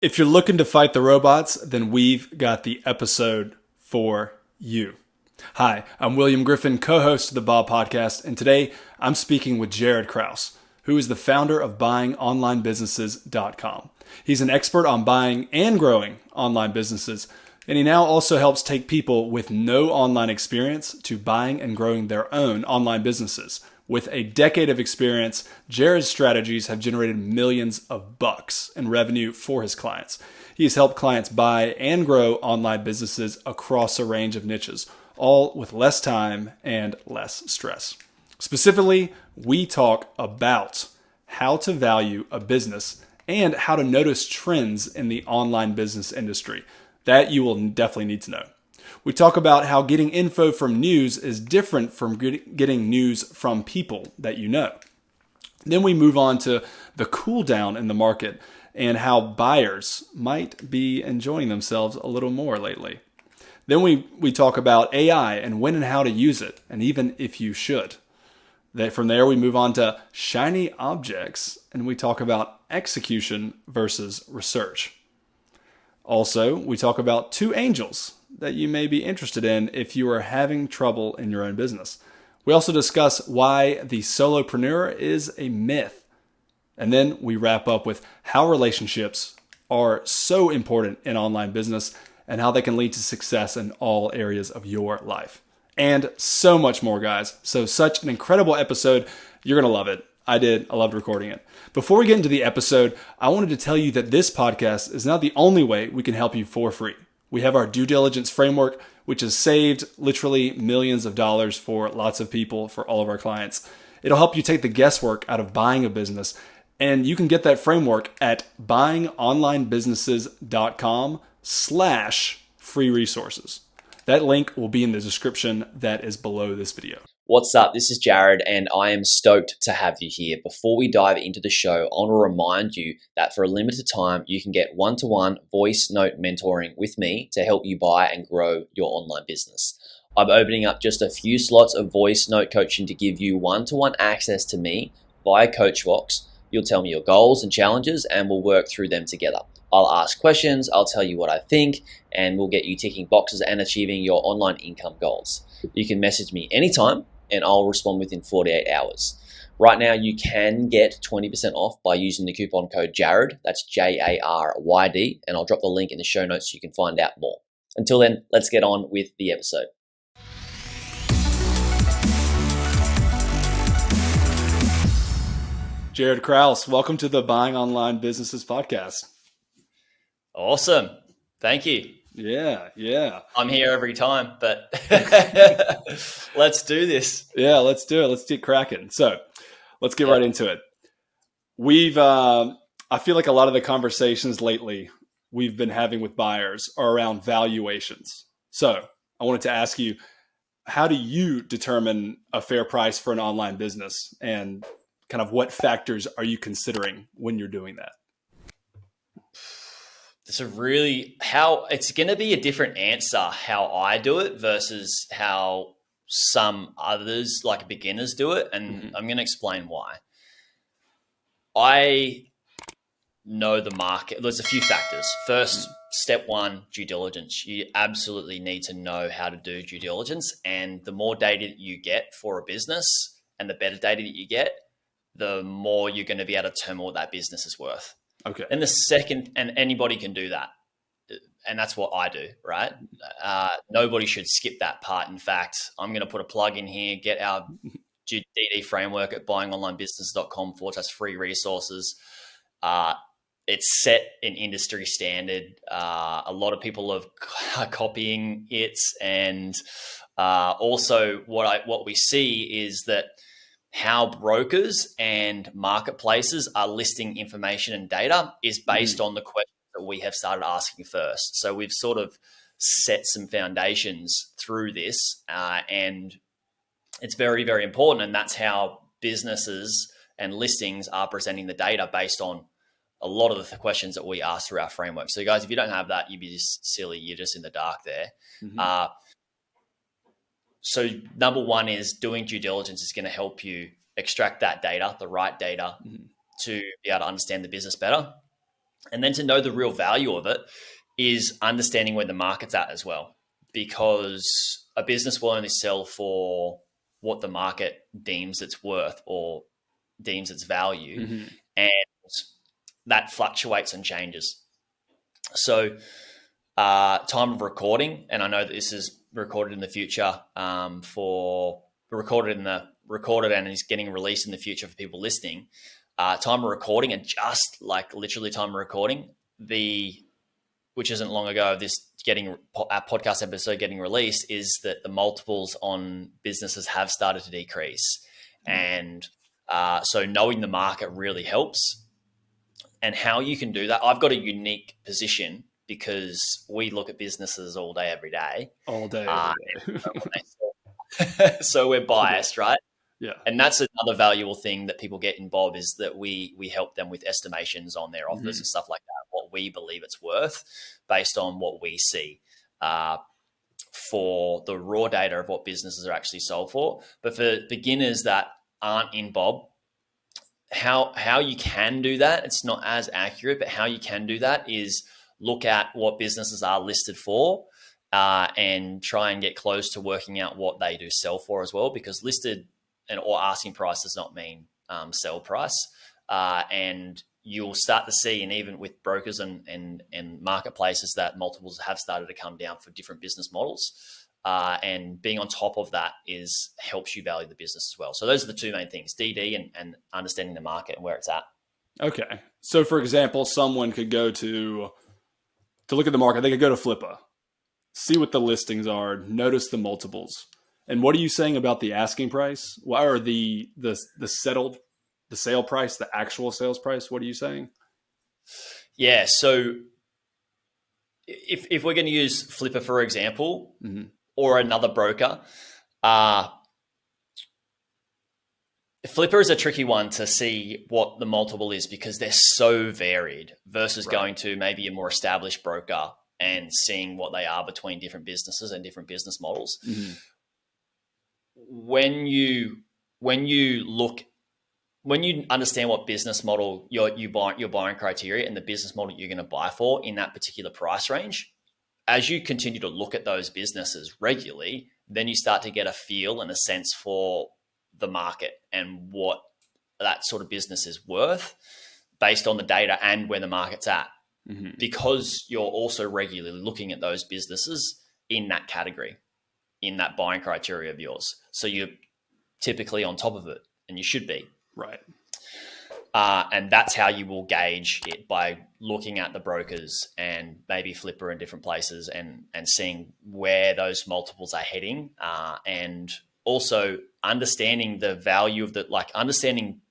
If you're looking to fight the robots, then we've got the episode for you. Hi, I'm William Griffin, co-host of the Bob Podcast, and today I'm speaking with Jaryd Krause, who is the founder of buyingonlinebusinesses.com. He's an expert on buying and growing online businesses, and he now also helps take people with no online experience to buying and growing their own online businesses. With a decade of experience, Jaryd's strategies have generated millions of bucks in revenue for his clients. He's helped clients buy and grow online businesses across a range of niches, all with less time and less stress. Specifically, we talk about how to value a business and how to notice trends in the online business industry that you will definitely need to know. We talk about how getting info from news is different from getting news from people that you know. Then we move on to the cool down in the market and how buyers might be enjoying themselves a little more lately. Then we talk about AI and when and how to use it, and even if you should. From there, we move on to shiny objects, and we talk about execution versus research. Also, we talk about two angels that you may be interested in if you are having trouble in your own business. We also discuss why the solopreneur is a myth. And then we wrap up with how relationships are so important in online business and how they can lead to success in all areas of your life. And so much more, guys. So such an incredible episode. You're going to love it. I did. I loved recording it. Before we get into the episode, I wanted to tell you that this podcast is not the only way we can help you for free. We have our due diligence framework, which has saved literally millions of dollars for lots of people, for all of our clients. It'll help you take the guesswork out of buying a business. And you can get that framework at buyingonlinebusinesses.com/free resources. That link will be in the description that is below this video. What's up? This is Jaryd, and I am stoked to have you here. Before we dive into the show, I want to remind you that for a limited time, you can get one-to-one voice note mentoring with me to help you buy and grow your online business. I'm opening up just a few slots of voice note coaching to give you one-to-one access to me via Coachbox. You'll tell me your goals and challenges, and we'll work through them together. I'll ask questions, I'll tell you what I think, and we'll get you ticking boxes and achieving your online income goals. You can message me anytime, and I'll respond within 48 hours. Right now, you can get 20% off by using the coupon code JARYD, that's JARYD, and I'll drop the link in the show notes so you can find out more. Until then, let's get on with the episode. Jaryd Krause, welcome to the Buying Online Businesses podcast. Awesome. Thank you. Yeah. I'm here every time, but let's do this. Yeah, let's do it. Let's get cracking. So let's get right into it. I feel like a lot of the conversations lately we've been having with buyers are around valuations. So I wanted to ask you, how do you determine a fair price for an online business, and kind of what factors are you considering when you're doing that? It's going to be a different answer how I do it versus how some others, like beginners, do it. And I'm going to explain why. I know the market. There's a few factors. First, step one, due diligence. You absolutely need to know how to do due diligence. And the more data that you get for a business and the better data that you get, the more you're going to be able to determine what that business is worth. Okay. And the second, and anybody can do that. And that's what I do, right? Nobody should skip that part. In fact, I'm going to put a plug in here, get our DD framework at buyingonlinebusiness.com/free resources. It's set in industry standard. A lot of people are copying it. And also what we see is that how brokers and marketplaces are listing information and data is based on the questions that we have started asking first. So we've sort of set some foundations through this, and it's very, very important. And that's how businesses and listings are presenting the data based on a lot of the questions that we ask through our framework. So guys, if you don't have that, you'd be just silly. You're just in the dark there. So number one is doing due diligence is going to help you extract that data, the right data, to be able to understand the business better. And then to know the real value of it is understanding where the market's at as well, because a business will only sell for what the market deems it's worth or deems its value. Mm-hmm. And that fluctuates and changes. So time of recording, and I know that this is recorded in the future recorded and is getting released in the future for people listening. Time of recording, and just like literally time of recording, which isn't long ago, our podcast episode getting released, is that the multiples on businesses have started to decrease. And so knowing the market really helps. And how you can do that, I've got a unique position because we look at businesses all day, every day. All day. So we're biased, right? Yeah. And that's another valuable thing that people get in Bob, is that we help them with estimations on their offers and stuff like that, what we believe it's worth based on what we see for the raw data of what businesses are actually sold for. But for beginners that aren't in Bob, how you can do that, it's not as accurate, but how you can do that is look at what businesses are listed for and try and get close to working out what they do sell for as well, because listed or asking price does not mean sell price. And you'll start to see, and even with brokers and marketplaces, that multiples have started to come down for different business models. And being on top of that helps you value the business as well. So those are the two main things: DD and understanding the market and where it's at. Okay. So for example, someone could go to look at the market. They could go to Flippa, see what the listings are, notice the multiples. And what are you saying about the asking price? Why are the sale price, the actual sales price? What are you saying? Yeah. So if we're going to use Flippa, for example, or another broker, Flippa is a tricky one to see what the multiple is because they're so varied versus going to maybe a more established broker and seeing what they are between different businesses and different business models. Mm-hmm. When you understand what business model your buying criteria and the business model you're going to buy for in that particular price range, as you continue to look at those businesses regularly, then you start to get a feel and a sense for the market and what that sort of business is worth based on the data and where the market's at. Mm-hmm. Because you're also regularly looking at those businesses in that category, in that buying criteria of yours. So you're typically on top of it, and you should be. Right. And that's how you will gauge it, by looking at the brokers and maybe Flipper in different places and seeing where those multiples are heading, and also understanding the value of understanding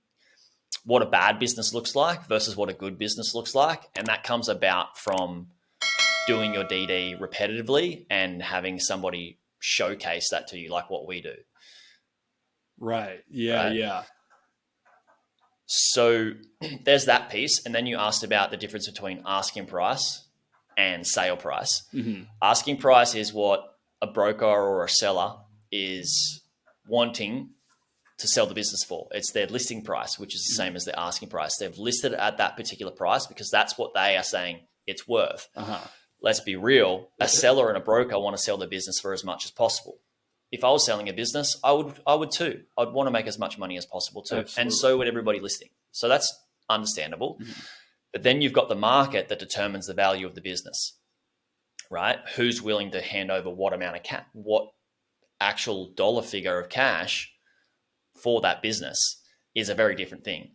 what a bad business looks like versus what a good business looks like. And that comes about from doing your DD repetitively and having somebody showcase that to you, like what we do. Right. Yeah. Right? Yeah. So there's that piece. And then you asked about the difference between asking price and sale price. Mm-hmm. Asking price is what a broker or a seller is wanting to sell the business for. It's their listing price, which is the same as their asking price. They've listed it at that particular price because that's what they are saying it's worth. Uh-huh. Let's be real. A seller and a broker want to sell their business for as much as possible. If I was selling a business, I would too. I'd want to make as much money as possible too. Absolutely. And so would everybody listing. So that's understandable. Mm-hmm. But then you've got the market that determines the value of the business, right? Who's willing to hand over what amount of what actual dollar figure of cash for that business is a very different thing,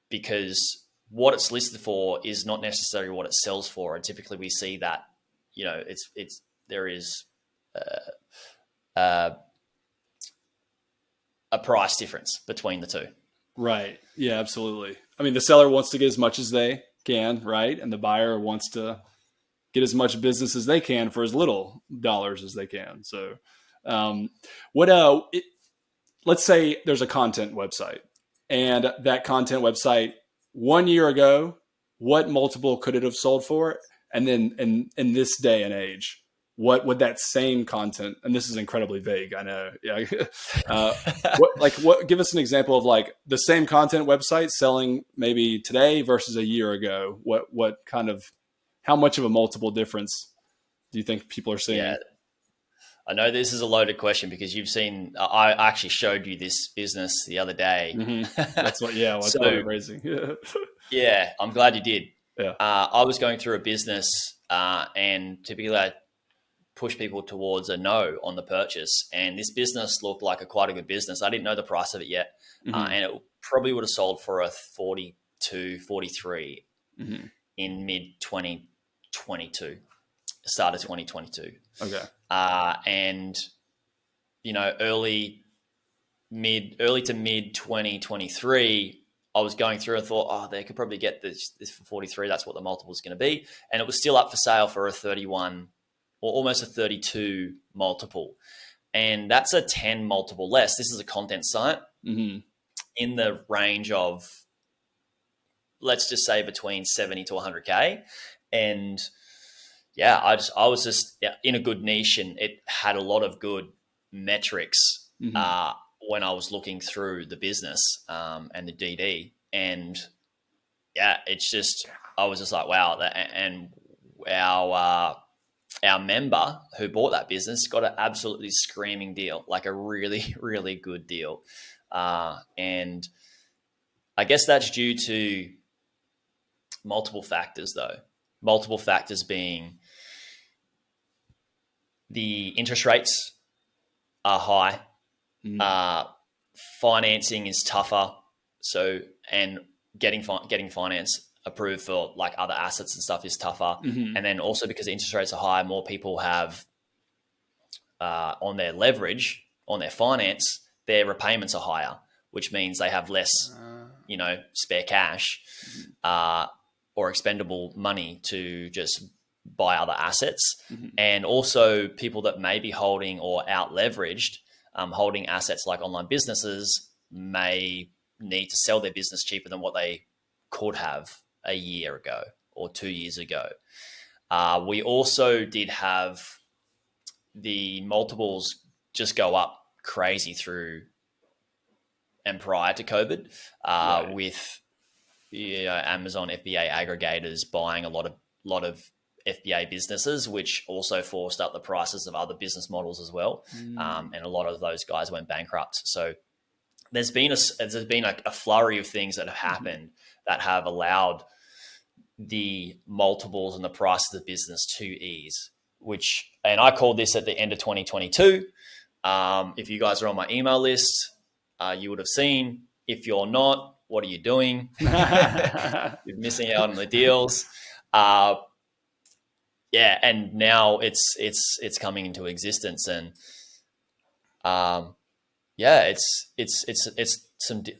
because what it's listed for is not necessarily what it sells for. And typically we see that, there is a price difference between the two. Right. Yeah, absolutely. I mean, the seller wants to get as much as they can, right? And the buyer wants to get as much business as they can for as little dollars as they can. So let's say there's a content website, and that content website 1 year ago, what multiple could it have sold for? And then in this day and age, what would that same content, and this is incredibly vague, I know. Yeah. Give us an example of like the same content website selling maybe today versus a year ago. What kind of, how much of a multiple difference do you think people are seeing? Yeah. I know this is a loaded question because you've seen, I actually showed you this business the other day. That's what, yeah, what's crazy. Yeah, I'm glad you did. Yeah. I was going through a business and typically I push people towards a no on the purchase. And this business looked like quite a good business. I didn't know the price of it yet. And it probably would have sold for a 42, 43 in mid 2022, start of 2022. Okay. And, you know, early to mid 2023, I was going through and thought, oh, they could probably get this for 43. That's what the multiple is going to be. And it was still up for sale for a 31 or almost a 32 multiple. And that's a 10 multiple less. This is a content site in the range of, let's just say between 70 to 100K. And yeah, I was just in a good niche, and it had a lot of good metrics when I was looking through the business and the DD. And yeah, it's just, I was just like, wow. And our member who bought that business got an absolutely screaming deal, like a really, really good deal. And I guess that's due to multiple factors though. Multiple factors being the interest rates are high. Financing is tougher. So, and getting finance approved for like other assets and stuff is tougher. And then also because the interest rates are high, more people have on their leverage, on their finance, their repayments are higher, which means they have less, spare cash or expendable money to just buy other assets. And also people that may be holding or out leveraged, holding assets like online businesses may need to sell their business cheaper than what they could have a year ago or 2 years ago. We also did have the multiples just go up crazy through and prior to COVID with Amazon FBA aggregators buying a lot of FBA businesses, which also forced up the prices of other business models as well. And a lot of those guys went bankrupt. So there's been a flurry of things that have happened that have allowed the multiples and the price of the business to ease, and I called this at the end of 2022. If you guys are on my email list, you would have seen. If you're not, what are you doing? You're missing out on the deals. And now it's coming into existence, and it's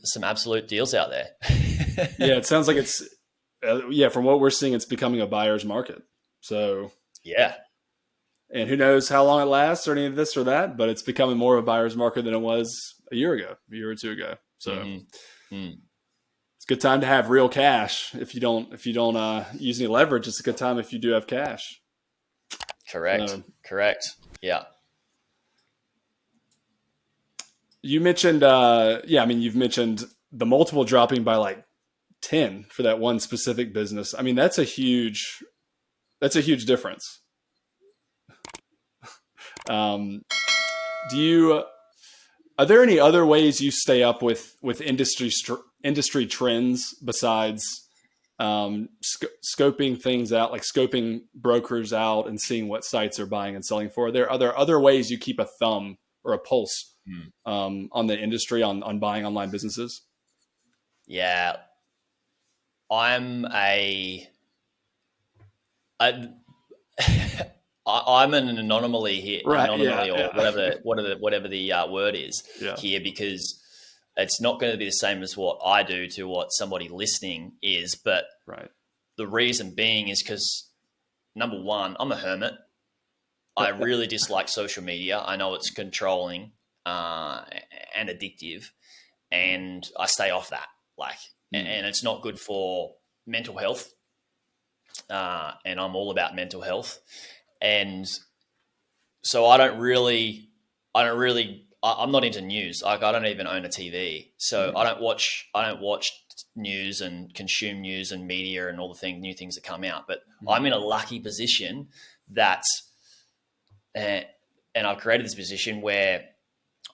some absolute deals out there. Yeah, it sounds like it's from what we're seeing, it's becoming a buyer's market. So yeah, and who knows how long it lasts or any of this or that, but it's becoming more of a buyer's market than it was a year or two ago. So it's a good time to have real cash. If you don't use any leverage, it's a good time if you do have cash. Correct. Yeah. You mentioned, you've mentioned the multiple dropping by like 10 for that one specific business. I mean, that's a huge difference. Are there any other ways you stay up with industry trends besides scoping things out, like scoping brokers out and seeing what sites are buying and selling for? Are there other ways you keep a thumb or a pulse on the industry, on buying online businesses? Yeah, I'm an anomaly here, right? Or whatever the word is here, because it's not going to be the same as what I do to what somebody listening is. But the reason being is because, number one, I'm a hermit. I really dislike social media. I know it's controlling and addictive, and I stay off that. And it's not good for mental health. And I'm all about mental health. And so I'm not into news. Like, I don't even own a TV, so I don't watch news and consume news and media and all the new things that come out. But I'm in a lucky position that, and I've created this position where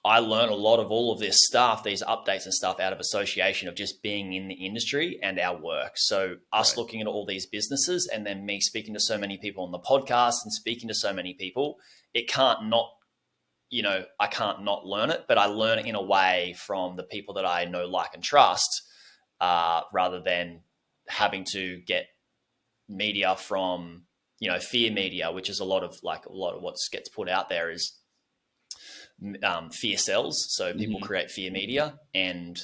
I learn a lot of all of this stuff, these updates and stuff, out of association of just being in the industry and our work. So us looking at all these businesses, and then me speaking to so many people on the podcast and speaking to so many people, it can't not, I can't not learn it, but I learn it in a way from the people that I know, like, and trust, rather than having to get media from, fear media, which is a lot of what gets put out there is fear sells. So people create fear media, and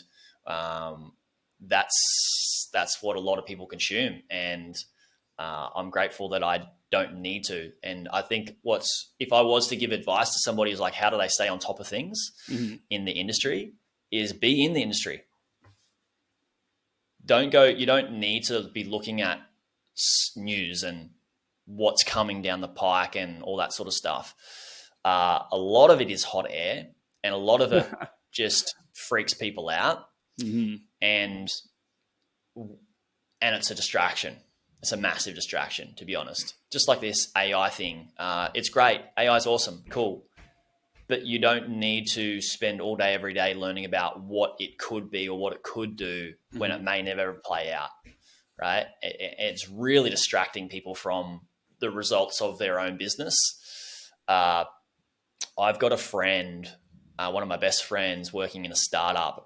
that's what a lot of people consume. And I'm grateful that I don't need to. And I think if I was to give advice to somebody who's like, how do they stay on top of things in the industry, is be in the industry. You don't need to be looking at news and what's coming down the pike and all that sort of stuff. A lot of it is hot air, and a lot of it just freaks people out, and it's a distraction. It's a massive distraction, to be honest. Just like this AI thing, it's great. AI is awesome, cool, but you don't need to spend all day, every day learning about what it could be or what it could do when it may never play out, right? It's really distracting people from the results of their own business. I've got a friend, one of my best friends, working in a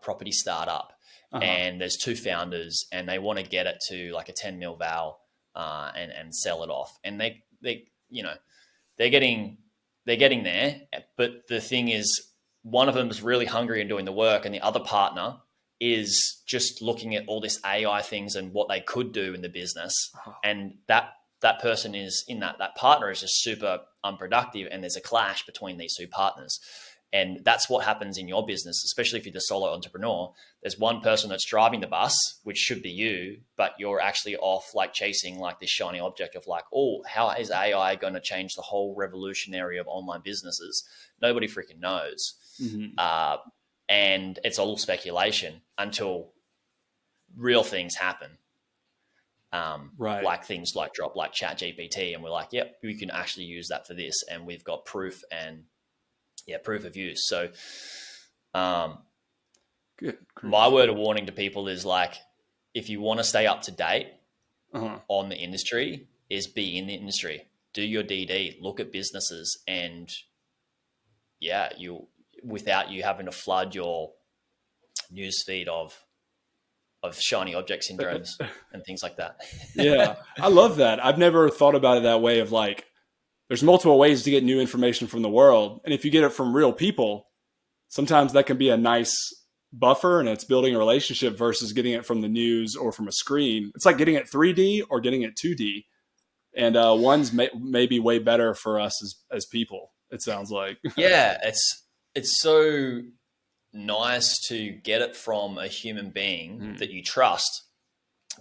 property startup, and there's two founders, and they want to get it to like a 10 mil val and sell it off. And they're getting there, but the thing is, one of them is really hungry and doing the work, and the other partner is just looking at all this AI things and what they could do in the business, and that person is in that partner is just super unproductive, and there's a clash between these two partners. And that's what happens in your business, especially if you're the solo entrepreneur. There's one person that's driving the bus, which should be you, but you're actually off like chasing like this shiny object of like, oh, how is AI going to change the whole revolutionary of online businesses? Nobody freaking knows. And it's all speculation until real things happen. Like things like drop like ChatGPT, and we're like, yep, we can actually use that for this, and we've got proof proof of use. So my word of warning to people is like, if you want to stay up to date on the industry, is be in the industry, do your DD, look at businesses, and without you having to flood your newsfeed of shiny object syndromes and things like that. Yeah, I love that. I've never thought about it that way, of like, there's multiple ways to get new information from the world. And if you get it from real people, sometimes that can be a nice buffer, and it's building a relationship versus getting it from the news or from a screen. It's like getting it 3D or getting it 2D. And one's may be way better for us as people, it sounds like. Yeah, it's so nice to get it from a human being that you trust,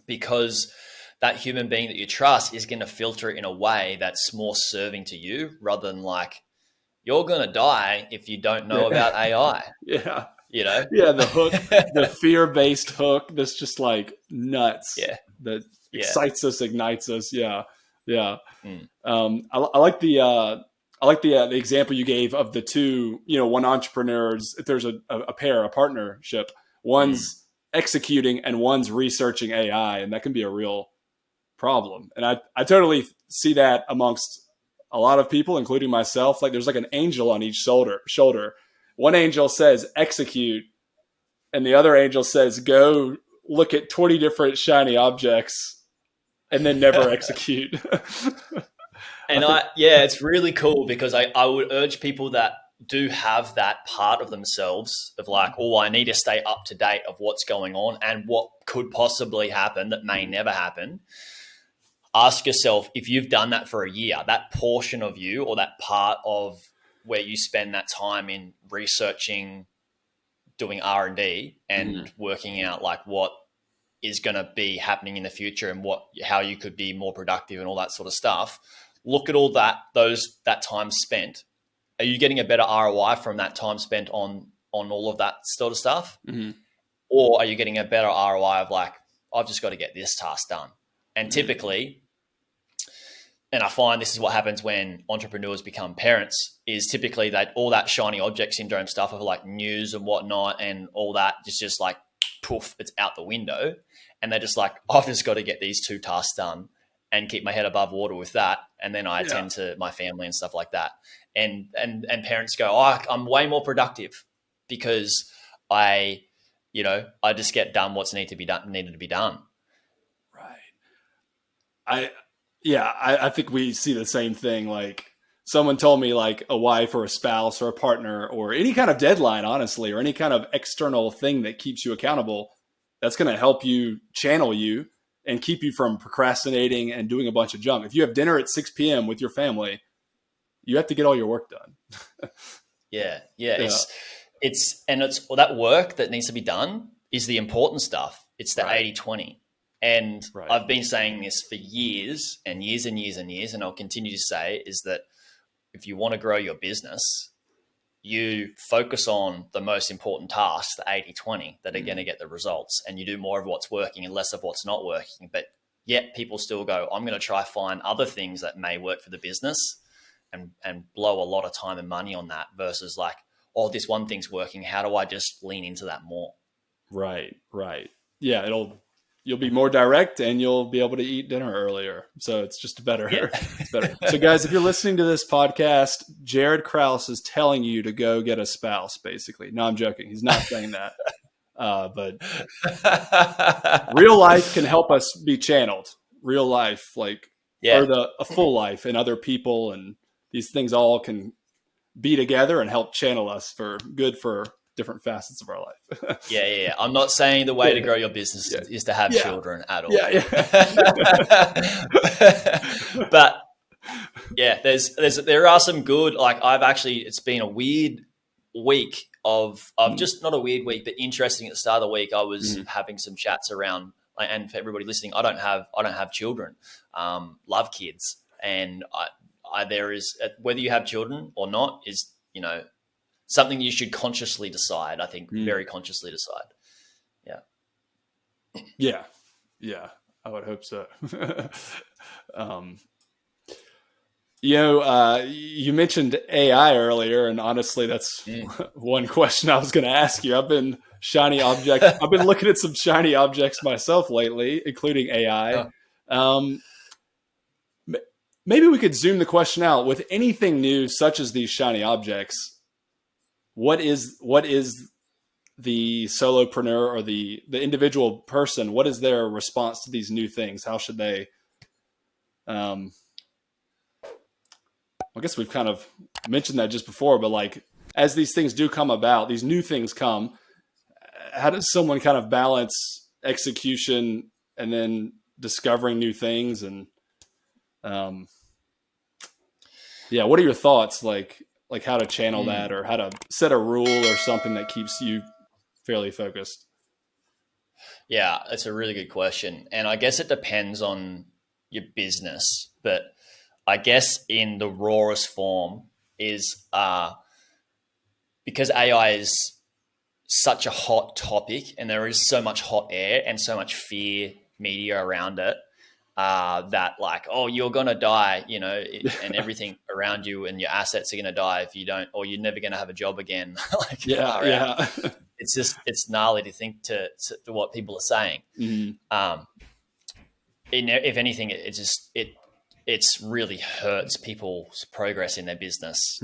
because that human being that you trust is going to filter it in a way that's more serving to you, rather than like, you're going to die if you don't know about AI. Yeah. Yeah, the hook, the fear-based hook that's just like nuts. Yeah. That excites us, ignites us. Yeah. I like the example you gave of the two, one entrepreneurs. If there's a pair, a partnership, one's executing and one's researching AI, and that can be a real problem. And I totally see that amongst a lot of people, including myself. Like, there's like an angel on each shoulder. One angel says execute, and the other angel says go look at 20 different shiny objects and then never execute. And it's really cool, because I would urge people that do have that part of themselves of like, oh, I need to stay up to date of what's going on and what could possibly happen that may never happen. Ask yourself, if you've done that for a year, that portion of you, or that part of where you spend that time in researching, doing R&D and working out like what is going to be happening in the future and how you could be more productive and all that sort of stuff. Look at all that time spent, are you getting a better ROI from that time spent on all of that sort of stuff? Mm-hmm. Or are you getting a better ROI of like, I've just got to get this task done? And typically, and I find this is what happens when entrepreneurs become parents, is typically that all that shiny object syndrome stuff of like news and whatnot and all that is just like, poof, it's out the window. And they're just like, I've just got to get these 2 tasks done and keep my head above water with that. And then I attend to my family and stuff like that. And parents go, oh, I'm way more productive because I just get done what's needed to be done. Right. I think we see the same thing. Like someone told me like a wife or a spouse or a partner or any kind of deadline, honestly, or any kind of external thing that keeps you accountable, that's going to help you channel you and keep you from procrastinating and doing a bunch of junk. If you have dinner at 6 p.m. with your family, you have to get all your work done. Yeah. It's that work that needs to be done is the important stuff. It's the 80-20. And I've been saying this for years and years and years and years, and I'll continue to say is that if you want to grow your business, you focus on the most important tasks, the 80-20, that are going to get the results, and you do more of what's working and less of what's not working. But yet people still go, I'm going to try find other things that may work for the business and blow a lot of time and money on that versus like, oh, this one thing's working. How do I just lean into that more? Right. Yeah, you'll be more direct and you'll be able to eat dinner earlier. So it's just better. It's better. So guys, if you're listening to this podcast, Jaryd Krause is telling you to go get a spouse, basically. No, I'm joking. He's not saying that. But real life can help us be channeled. Real life, or a full life and other people, and these things all can be together and help channel us for good for different facets of our life. Yeah. I'm not saying the way to grow your business is to have children at all. But yeah, there are some good, like it's been a weird week of just not a weird week, but interesting. At the start of the week, I was having some chats around, and for everybody listening, I don't have children, love kids. And there is, whether you have children or not is, something you should consciously decide. I think very consciously decide. Yeah. I would hope so. You mentioned AI earlier, and honestly, that's one question I was going to ask you. I've been looking at some shiny objects myself lately, including AI. Maybe we could zoom the question out with anything new, such as these shiny objects. What is the solopreneur or the individual person? What is their response to these new things? How should they? I guess we've kind of mentioned that just before, but like as these things do come about, these new things come. How does someone kind of balance execution and then discovering new things? And what are your thoughts? Like how to channel that, or how to set a rule or something that keeps you fairly focused? Yeah, it's a really good question. And I guess it depends on your business, but I guess in the rawest form is because AI is such a hot topic and there is so much hot air and so much fear media around it, that like, oh, you're going to die, and everything around you and your assets are going to die if you don't, or you're never going to have a job again. It's gnarly to think to what people are saying. If anything, it's really hurts people's progress in their business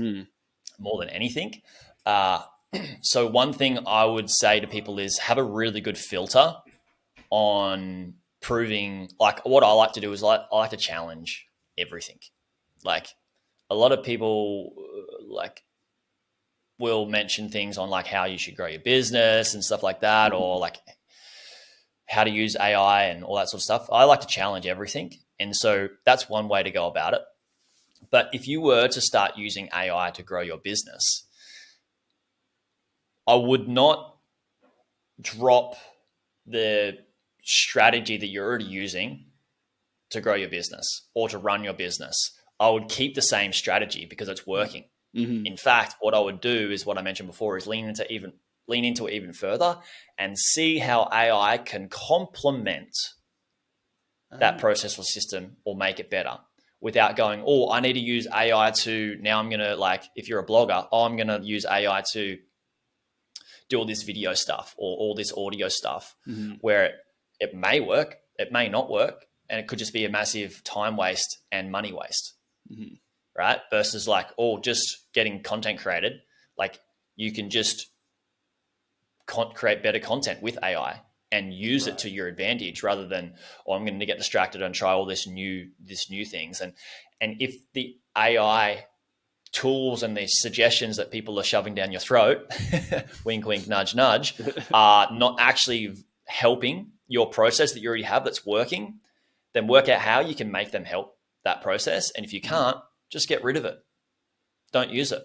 more than anything. So one thing I would say to people is have a really good filter on proving. Like what I like to do is I like to challenge everything. Like a lot of people will mention things on like how you should grow your business and stuff like that, or like how to use AI and all that sort of stuff. I like to challenge everything. And so that's one way to go about it. But if you were to start using AI to grow your business, I would not drop the strategy that you're already using to grow your business or to run your business. I would keep the same strategy because it's working. In fact, what I would do is what I mentioned before, is lean into it even further and see how AI can complement that process or system or make it better, without going, oh, I need to use AI to, now I'm going to, like, if you're a blogger, oh, I'm going to use AI to do all this video stuff or all this audio stuff, where it may work, it may not work, and it could just be a massive time waste and money waste, right? Versus like, oh, just getting content created. Like, you can just create better content with AI and use it to your advantage, rather than, oh, I'm going to get distracted and try all this new things. And if the AI tools and the suggestions that people are shoving down your throat, wink, wink, nudge, nudge, are not actually helping your process that you already have that's working, then work out how you can make them help that process. And if you can't, just get rid of it. Don't use it.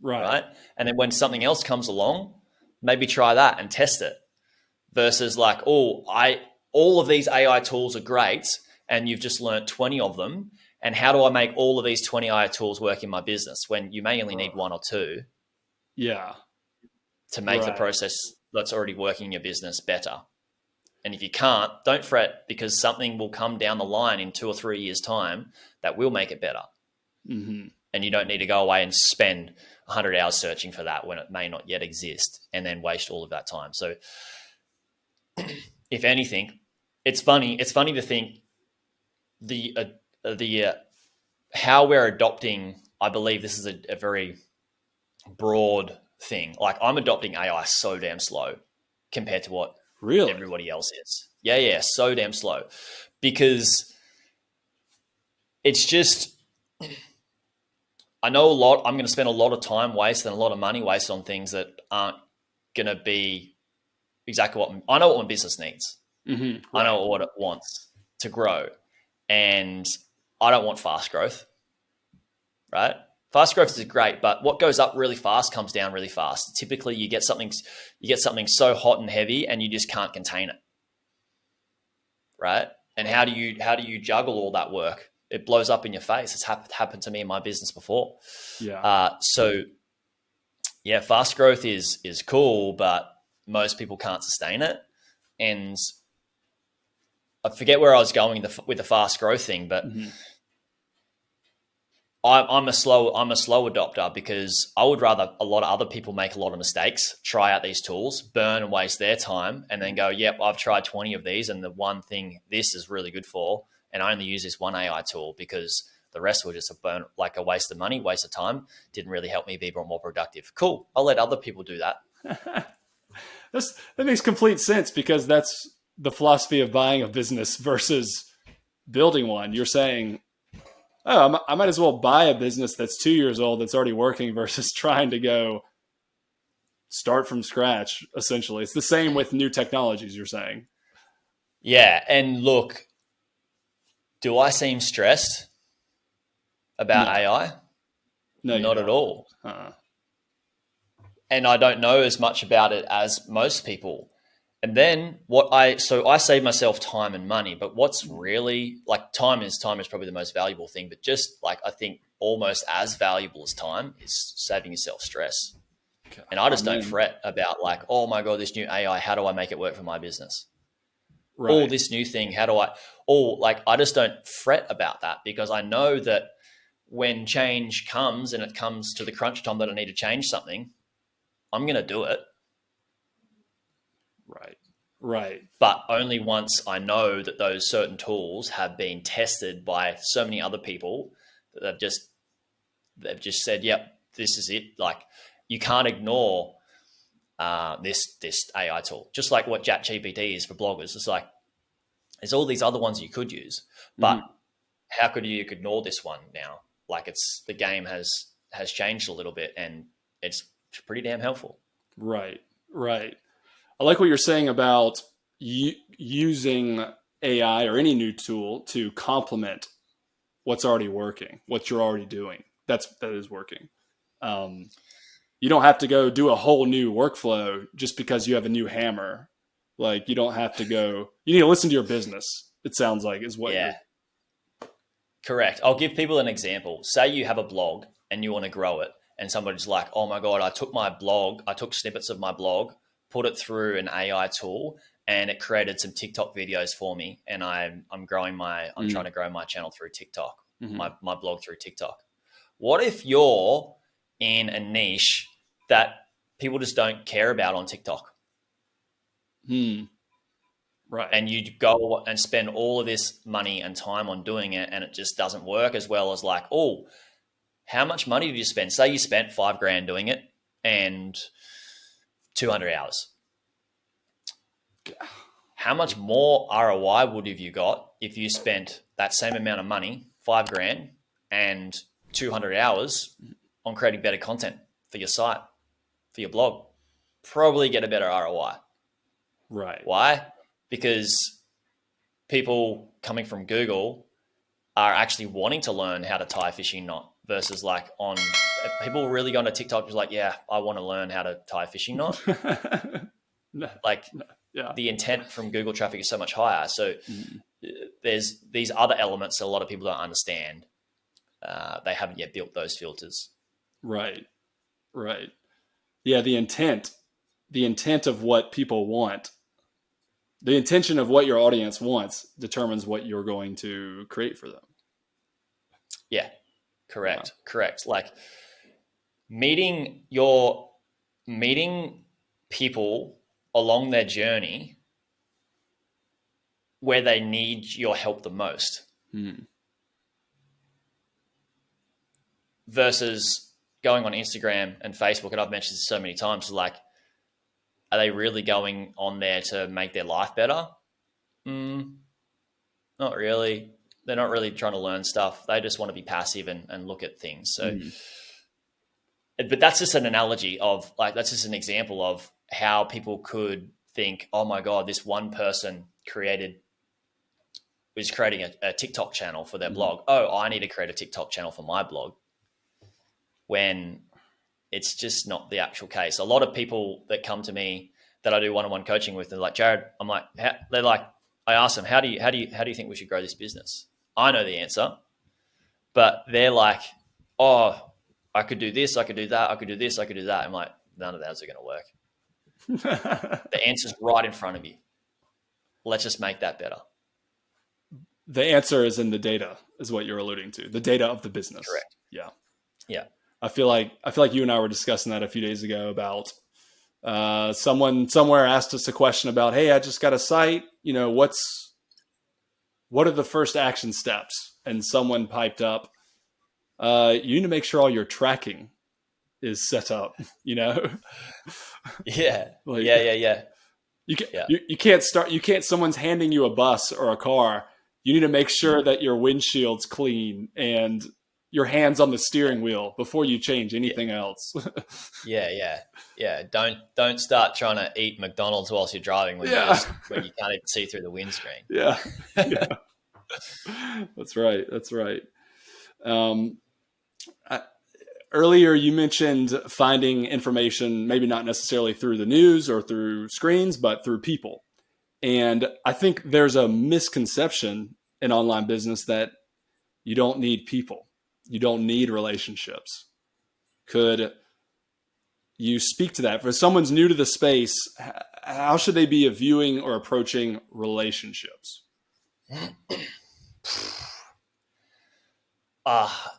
Right. And then when something else comes along, maybe try that and test it, versus like, oh, all of these AI tools are great and you've just learned 20 of them. And how do I make all of these 20 AI tools work in my business, when you may only need one or two to make the process that's already working in your business better? And if you can't, don't fret, because something will come down the line in 2 or 3 years' time that will make it better. And you don't need to go away and spend 100 hours searching for that when it may not yet exist, and then waste all of that time. So if anything, it's funny to think how we're adopting. I believe this is a very broad thing. Like, I'm adopting AI so damn slow compared to what everybody else is. Yeah, so damn slow, because it's just, I know I'm going to spend a lot of time wasted and a lot of money wasted on things that aren't going to be exactly what I know what my business needs. I know what it wants to grow, and I don't want fast growth, right? Fast growth is great, but what goes up really fast comes down really fast. Typically, you get something so hot and heavy, and you just can't contain it, right? And how do you juggle all that work? It blows up in your face. It's happened to me in my business before. So fast growth is cool, but most people can't sustain it. And I forget where I was going with the fast growth thing, but I'm a slow adopter, because I would rather a lot of other people make a lot of mistakes, try out these tools, burn and waste their time, and then go, yep, I've tried 20 of these, and the one thing this is really good for, and I only use this one AI tool, because the rest were just a waste of money, waste of time, didn't really help me be more productive. Cool. I'll let other people do that. That makes complete sense, because that's the philosophy of buying a business versus building one. You're saying, oh, I might as well buy a business that's 2 years old that's already working, versus trying to go start from scratch, essentially. It's the same with new technologies, you're saying. Yeah. And look, do I seem stressed about AI? No, not at all. Uh-uh. And I don't know as much about it as most people. And then I save myself time and money, but what's really, like, time is probably the most valuable thing, but just like, I think almost as valuable as time is saving yourself stress. Okay. And I just don't fret about, like, oh my God, this new AI, how do I make it work for my business? Right. Or this new thing, I just don't fret about that, because I know that when change comes and it comes to the crunch time that I need to change something, I'm going to do it. Right. But only once I know that those certain tools have been tested by so many other people that they've just said, yep, this is it. Like, you can't ignore this AI tool. Just like what ChatGPT is for bloggers. It's like, there's all these other ones you could use, but how could you ignore this one now? Like, the game has changed a little bit, and it's pretty damn helpful. Right. I like what you're saying about using AI or any new tool to complement what's already working, what you're already doing. That is working. You don't have to go do a whole new workflow just because you have a new hammer. Like, you don't have to go, you need to listen to your business. It sounds like is what. Yeah. Correct. I'll give people an example. Say you have a blog and you want to grow it, and somebody's like, oh my God, I took snippets of my blog, put it through an AI tool, and it created some TikTok videos for me. And I'm trying to grow my channel through TikTok, my blog through TikTok. What if you're in a niche that people just don't care about on TikTok? Right. And you go and spend all of this money and time on doing it, and it just doesn't work as well as like, oh, how much money did you spend? Say you spent $5,000 doing it and 200 hours. How much more ROI would have you got if you spent that same amount of money, $5,000 and 200 hours on creating better content for your site, for your blog? Probably get a better ROI. Right. Why? Because people coming from Google are actually wanting to learn how to tie a fishing knot versus like people really going to TikTok just like, yeah, I want to learn how to tie a fishing knot. The intent from Google traffic is so much higher. So there's these other elements that a lot of people don't understand. They haven't yet built those filters. Right. Yeah. The intent of what people want, the intention of what your audience wants determines what you're going to create for them. Yeah, correct. Like meeting people along their journey where they need your help the most versus going on Instagram and Facebook. And I've mentioned this so many times, like, are they really going on there to make their life better? Not really. They're not really trying to learn stuff. They just want to be passive and look at things. So, but that's just an analogy of like, that's just an example of how people could think, oh my God, this one person was creating a TikTok channel for their blog. Oh, I need to create a TikTok channel for my blog. When it's just not the actual case. A lot of people that come to me that I do one-on-one coaching with, they're like, Jaryd, I'm like, I ask them, how do you think we should grow this business? I know the answer, but they're like, oh, I could do this, I could do that, I could do this, I could do that. I'm like, none of those are going to work. The answer's right in front of you. Let's just make that better. The answer is in the data, is what you're alluding to. The data of the business. Correct. Yeah. I feel like you and I were discussing that a few days ago about someone somewhere asked us a question about, hey, I just got a site, what are the first action steps? And someone piped up, you need to make sure all your tracking is set up, Yeah. Like, Yeah. You can't, someone's handing you a bus or a car. You need to make sure that your windshield's clean and your hands on the steering wheel before you change anything else. Yeah. Don't start trying to eat McDonald's whilst you're driving when you can't even see through the windscreen. Yeah. That's right. Earlier you mentioned finding information, maybe not necessarily through the news or through screens, but through people. And I think there's a misconception in online business that you don't need people. You don't need relationships. Could you speak to that? For someone's new to the space, how should they be viewing or approaching relationships?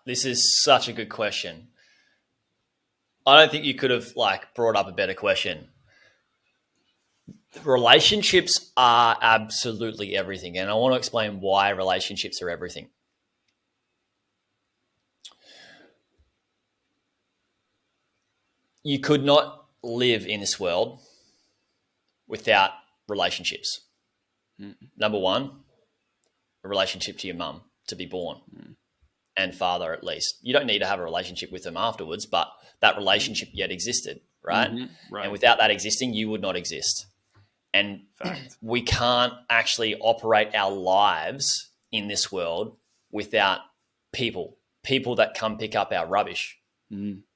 This is such a good question. I don't think you could have brought up a better question. Relationships are absolutely everything. And I want to explain why relationships are everything. You could not live in this world without relationships. Number one, a relationship to your mum to be born and father, at least. You don't need to have a relationship with them afterwards, but that relationship yet existed, right? Right. And without that existing, you would not exist. And we can't actually operate our lives in this world without people that come pick up our rubbish,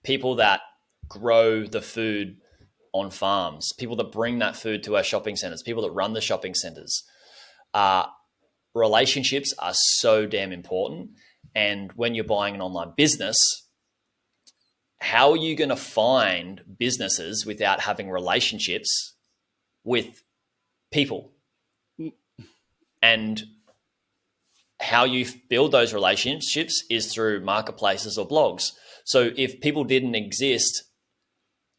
people that grow the food on farms, people that bring that food to our shopping centers, people that run the shopping centers. Relationships are so damn important. And when you're buying an online business, how are you going to find businesses without having relationships with people? And how you build those relationships is through marketplaces or blogs. So if people didn't exist,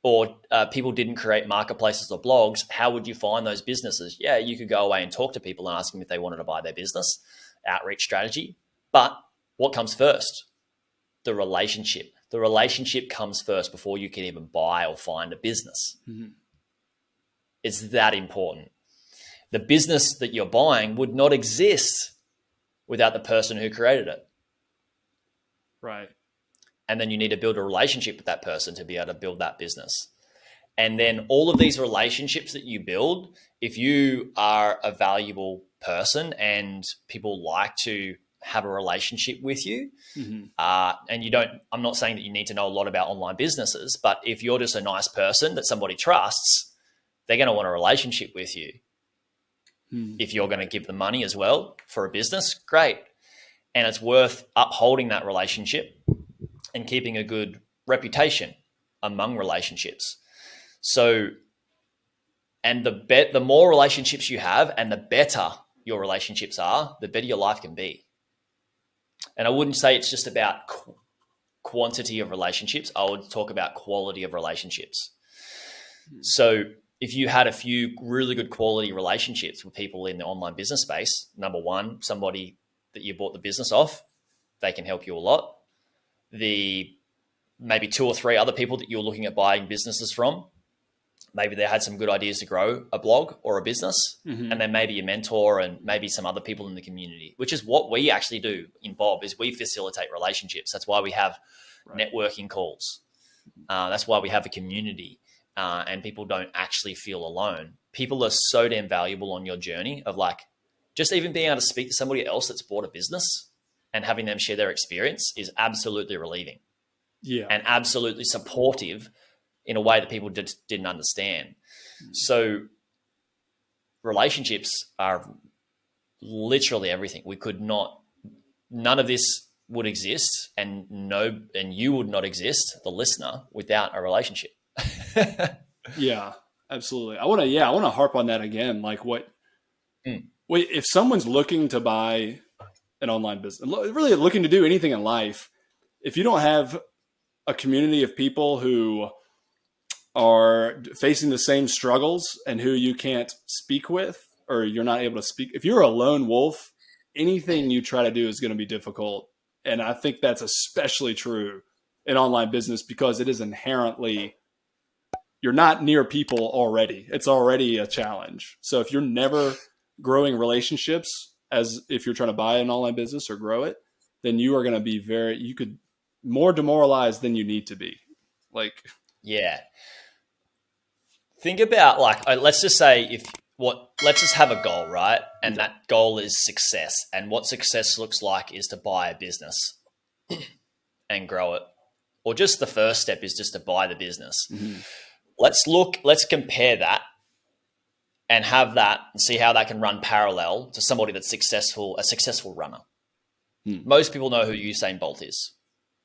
or people didn't create marketplaces or blogs, how would you find those businesses? Yeah, you could go away and talk to people and ask them if they wanted to buy their business, outreach strategy. But what comes first? The relationship. The relationship comes first before you can even buy or find a business. Mm-hmm. It's that important. The business that you're buying would not exist without the person who created it. Right. And then you need to build a relationship with that person to be able to build that business. And then all of these relationships that you build, if you are a valuable person and people like to have a relationship with you, Mm-hmm. and you don't, I'm not saying that you need to know a lot about online businesses, but if you're just a nice person that somebody trusts, they're going to want a relationship with you. Mm-hmm. If you're going to give them money as well for a business, great. And it's worth upholding that relationship and keeping a good reputation among relationships. So, and the more relationships you have and the better your relationships are, the better your life can be. And I wouldn't say it's just about quantity of relationships. I would talk about quality of relationships. So if you had a few really good quality relationships with people in the online business space, number one, somebody that you bought the business off, they can help you a lot. The maybe 2 or 3 other people that you're looking at buying businesses from, maybe they had some good ideas to grow a blog or a business, Mm-hmm. and then maybe a mentor and maybe some other people in the community, which is what we actually do in Bob, is we facilitate relationships. That's why we have networking calls. That's why we have a community, and people don't actually feel alone. People are so damn valuable on your journey of like, just even being able to speak to somebody else that's bought a business and having them share their experience is absolutely relieving. Yeah. And absolutely supportive in a way that people didn't understand. So relationships are literally everything. None of this would exist, and you would not exist, the listener, without a relationship. Yeah, absolutely. I want to harp on that again. Like wait, if someone's looking to buy an online business, really looking to do anything in life, if you don't have a community of people who are facing the same struggles and who you can't speak with, or you're not able to speak, if you're a lone wolf, anything you try to do is going to be difficult. And I think that's especially true in online business because it is inherently, you're not near people already. It's already a challenge. So if you're never growing relationships, as if you're trying to buy an online business or grow it, then you are going to be you could more demoralized than you need to be. Like, yeah. Think about let's just say let's just have a goal, right? And that goal is success. And what success looks like is to buy a business and grow it. Or just the first step is just to buy the business. mm-hmm. Let's compare that and have that and see how that can run parallel to somebody that's successful, a successful runner. Most people know who Usain Bolt is.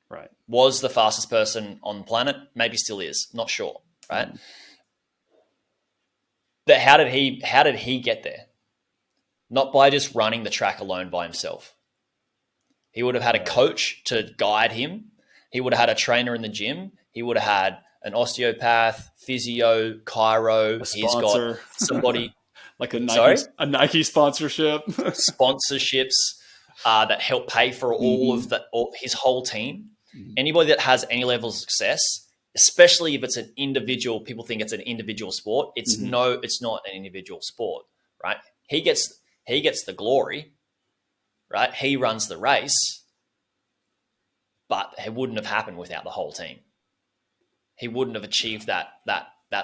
Right. Was the fastest person on the planet, maybe still is, not sure, right? But how did he get there? Not by just running the track alone by himself. He would have had a coach to guide him. He would have had a trainer in the gym. He would have had an osteopath, physio, chiro. He's got somebody like a Nike sponsorship, sponsorships that help pay for all of that, his whole team. Anybody that has any level of success, especially if it's an individual, people think it's an individual sport. It's it's not an individual sport, right? He gets the glory, right? He runs the race, but it wouldn't have happened without the whole team. He wouldn't have achieved that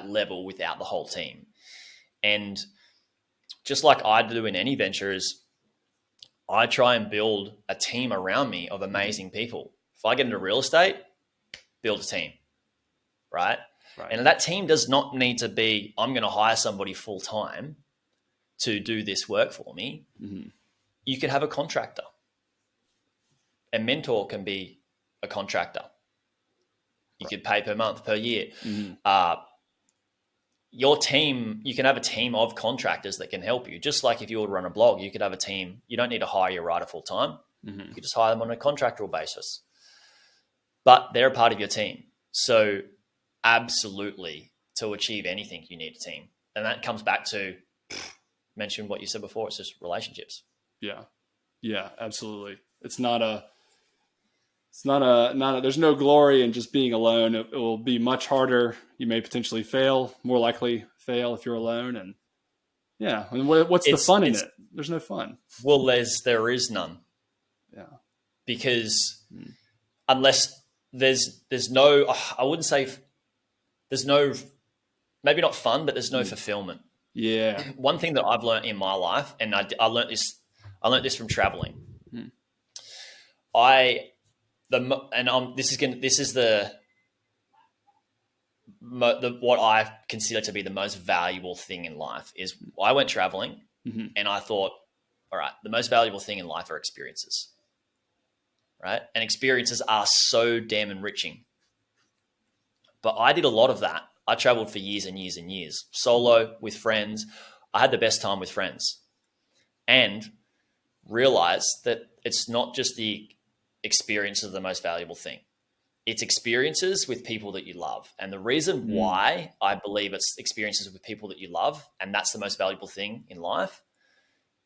level without the whole team. And just like I do in any venture, is I try and build a team around me of amazing people. If I get into real estate, build a team, right? And that team does not need to be, I'm going to hire somebody full time to do this work for me. You could have a contractor. A mentor can be a contractor. You could pay per month, per year. Mm-hmm. Your team, you can have a team of contractors that can help you. Just like if you would run a blog, you could have a team. You don't need to hire your writer full time. Mm-hmm. You could just hire them on a contractual basis. But they're a part of your team. So absolutely, to achieve anything, you need a team. And that comes back to mention what you said before. It's just relationships. Yeah, absolutely. There's no glory in just being alone. It will be much harder. You may potentially fail, more likely fail if you're alone. And yeah, I mean, what's the fun in it? There's no fun. Well, there is none. Yeah. Because unless there's no, I wouldn't say there's no, maybe not fun, but there's no fulfillment. Yeah. One thing that I've learned in my life, and I learned this from traveling. This is what I consider to be the most valuable thing in life is I went traveling and I thought, all right, the most valuable thing in life are experiences, right? And experiences are so damn enriching. But I did a lot of that. I traveled for years and years and years, solo, with friends. I had the best time with friends and realized that it's not just the experiences are the most valuable thing. It's experiences with people that you love. And the reason why I believe it's experiences with people that you love, and that's the most valuable thing in life,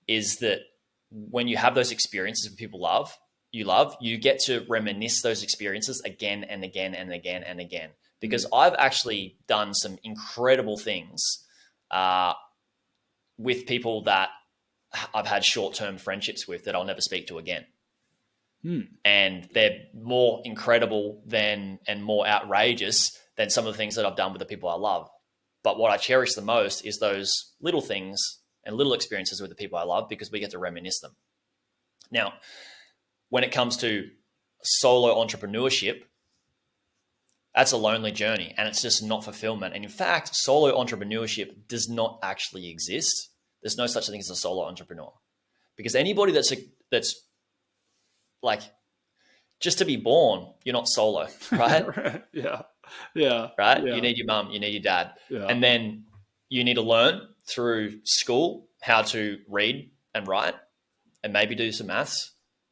is that when you have those experiences with people you love, you get to reminisce those experiences again and again and again and again. Because I've actually done some incredible things with people that I've had short-term friendships with that I'll never speak to again. And they're more incredible and more outrageous than some of the things that I've done with the people I love. But what I cherish the most is those little things and little experiences with the people I love because we get to reminisce them. Now, when it comes to solo entrepreneurship, that's a lonely journey and it's just not fulfillment. And in fact, solo entrepreneurship does not actually exist. There's no such thing as a solo entrepreneur because anybody that's like, just to be born, you're not solo, right? Yeah. Right? Yeah. You need your mum, you need your dad. Yeah. And then you need to learn through school how to read and write and maybe do some maths,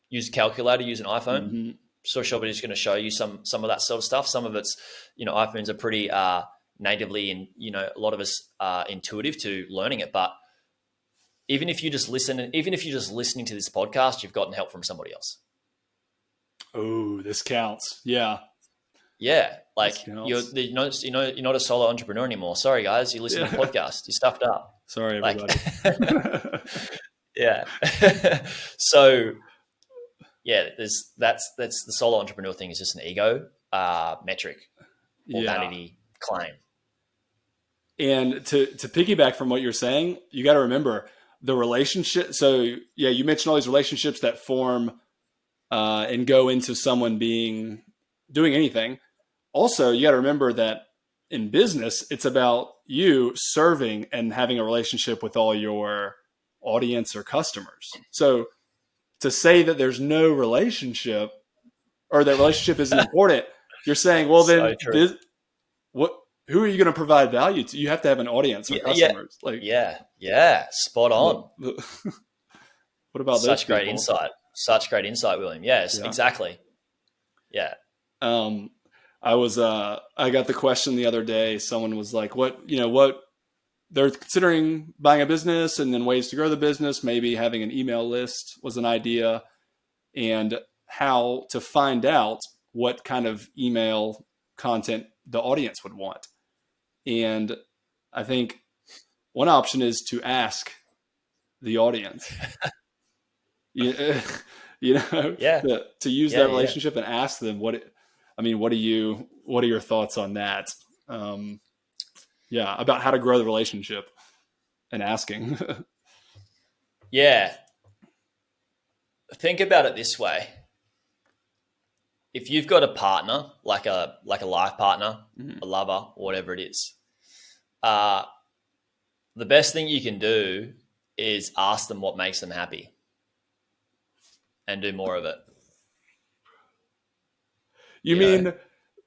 use a calculator, use an iPhone. So somebody's going to show you some of that sort of stuff. Some of it's, iPhones are pretty natively and, a lot of us are intuitive to learning it. But even if you're just listening to this podcast, you've gotten help from somebody else. Oh, this counts. Yeah. Yeah. Like you're not a solo entrepreneur anymore. Sorry guys, you listen to the podcast. You stuffed up. Sorry, everybody. Yeah. So yeah, that's the solo entrepreneur thing is just an ego metric or vanity claim. And to piggyback from what you're saying, you got to remember the relationship. So yeah, you mentioned all these relationships that form and go into someone doing anything. Also, you got to remember that in business, it's about you serving and having a relationship with all your audience or customers. So to say that there's no relationship or that relationship isn't important, you're saying, well, then who are you going to provide value to? You have to have an audience or customers. Spot on. What about such great insight? Such great insight, William. Yes, exactly. Yeah. I got the question the other day. Someone was like, what they're considering buying a business and then ways to grow the business. Maybe having an email list was an idea and how to find out what kind of email content the audience would want. And I think one option is to ask the audience, to use that relationship and ask them what are your thoughts on that? About how to grow the relationship and asking. Yeah. Think about it this way. If you've got a partner, like a life partner, a lover, whatever it is, the best thing you can do is ask them what makes them happy and do more of it. You mean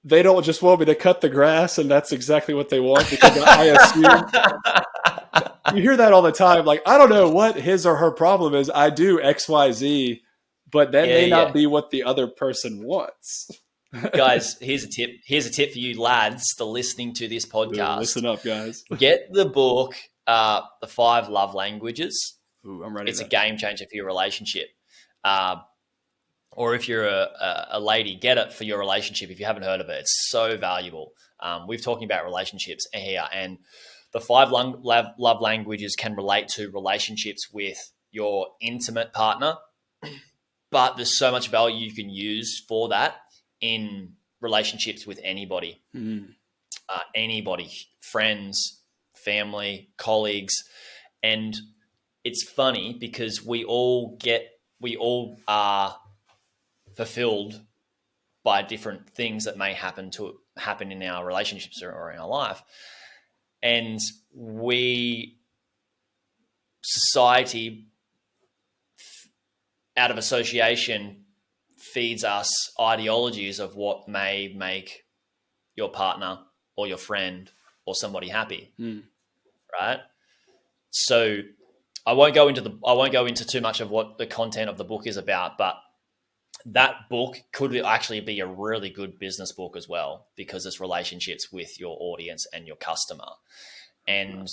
they don't just want me to cut the grass and that's exactly what they want, because I assume you hear that all the time. Like, I don't know what his or her problem is. I do X, Y, Z, but that may not be what the other person wants. Guys, here's a tip. Here's a tip for you lads that are listening to this podcast. Ooh, listen up, guys. Get the book, The 5 Love Languages. Ooh, I'm ready. It's a game changer for your relationship. Or if you're a lady, get it for your relationship. If you haven't heard of it, it's so valuable. We've talking about relationships here, and the 5 love languages can relate to relationships with your intimate partner, but there's so much value you can use for that in relationships with anybody, anybody, friends, family, colleagues. And it's funny because we all are fulfilled by different things that may happen in our relationships or in our life. And society, out of association, feeds us ideologies of what may make your partner or your friend or somebody happy, right? So I won't go into too much of what the content of the book is about, but that book could actually be a really good business book as well, because it's relationships with your audience and your customer. And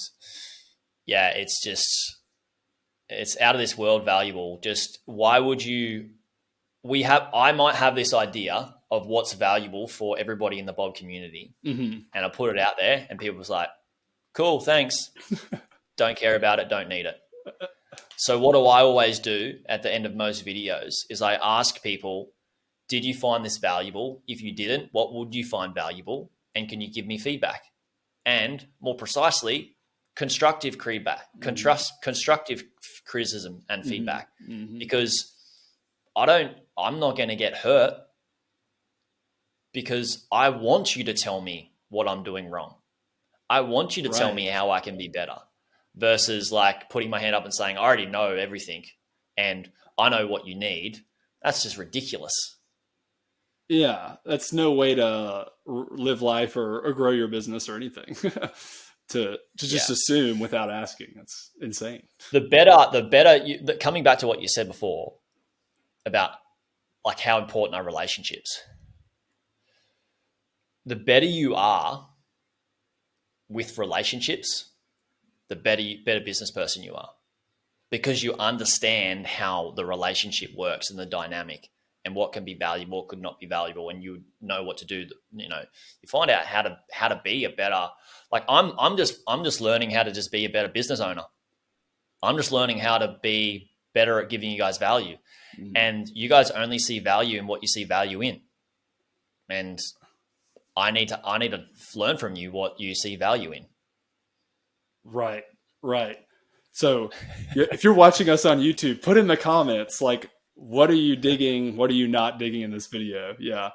yeah, it's out of this world valuable. Just why would you, I might have this idea of what's valuable for everybody in the Bob community, and I put it out there and people was like, cool, thanks. Don't care about it. Don't need it. So what do I always do at the end of most videos is I ask people, did you find this valuable? If you didn't, what would you find valuable? And can you give me feedback? And more precisely, constructive feedback, constructive criticism and feedback, because I'm not going to get hurt, because I want you to tell me what I'm doing wrong. I want you to tell me how I can be better, versus like putting my hand up and saying, I already know everything and I know what you need. That's just ridiculous. Yeah, that's no way to live life or grow your business or anything. to just assume without asking. That's insane. The better coming back to what you said before about like how important are relationships. The better you are with relationships, the better business person you are, because you understand how the relationship works and the dynamic and what can be valuable, what could not be valuable, and you know what to do. You find out how to be a better. Like I'm just learning how to just be a better business owner. I'm just learning how to be better at giving you guys value, and you guys only see value in what you see value in, and I need to learn from you what you see value in. Right. So if you're watching us on YouTube, put in the comments, like, what are you digging? What are you not digging in this video? Yeah.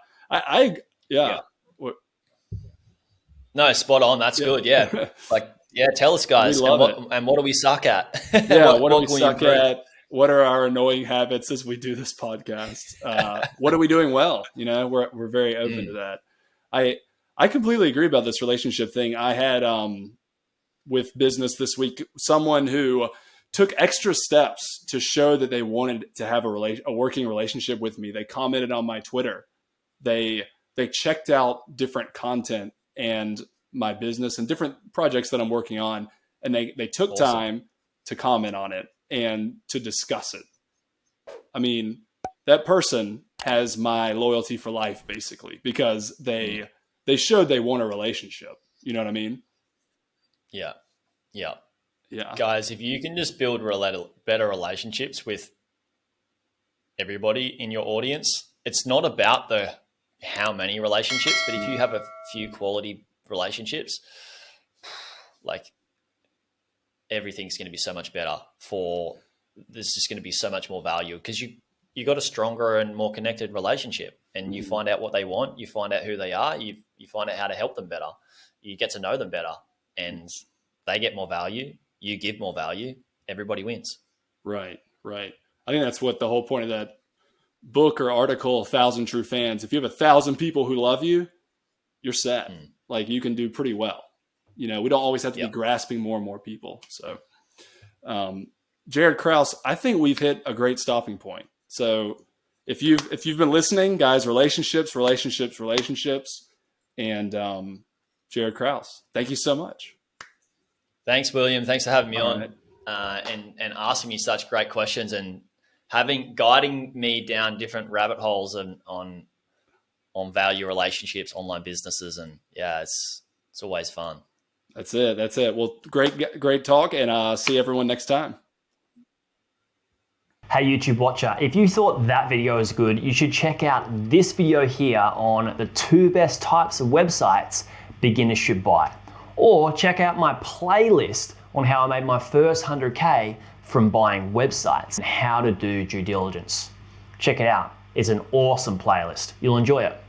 No, spot on. That's good. Yeah. Tell us, guys. And what do we suck at? Yeah. what do we suck at? What are our annoying habits as we do this podcast? What are we doing well? We're very open to that. I completely agree about this relationship thing. I had, with business this week, someone who took extra steps to show that they wanted to have a working relationship with me. They commented on my Twitter. They checked out different content and my business and different projects that I'm working on. And they took time to comment on it and to discuss it. I mean, that person has my loyalty for life, basically, because they showed they want a relationship. You know what I mean? Yeah. Guys, if you can just build better relationships with everybody in your audience, it's not about how many relationships, but if you have a few quality relationships, like everything's going to be so much better. There's just going to be so much more value, because you got a stronger and more connected relationship, and you find out what they want, you find out who they are, you find out how to help them better, you get to know them better, and they get more value, you give more value, everybody wins. Right. I think that's what the whole point of that book or article, 1,000 True Fans. If you have 1,000 people who love you, you're set. Like you can do pretty well. We don't always have to be grasping more and more people. So, Jaryd Krause, I think we've hit a great stopping point. So if you've been listening, guys, relationships, and Jaryd Krause, thank you so much. Thanks, William. Thanks for having me All on right. and asking me such great questions and guiding me down different rabbit holes and on value relationships, online businesses, and it's always fun. That's it. Well, great talk, and see everyone next time. Hey YouTube watcher, if you thought that video was good, you should check out this video here on the 2 best types of websites beginners should buy. Or check out my playlist on how I made my first 100K from buying websites and how to do due diligence. Check it out. It's an awesome playlist. You'll enjoy it.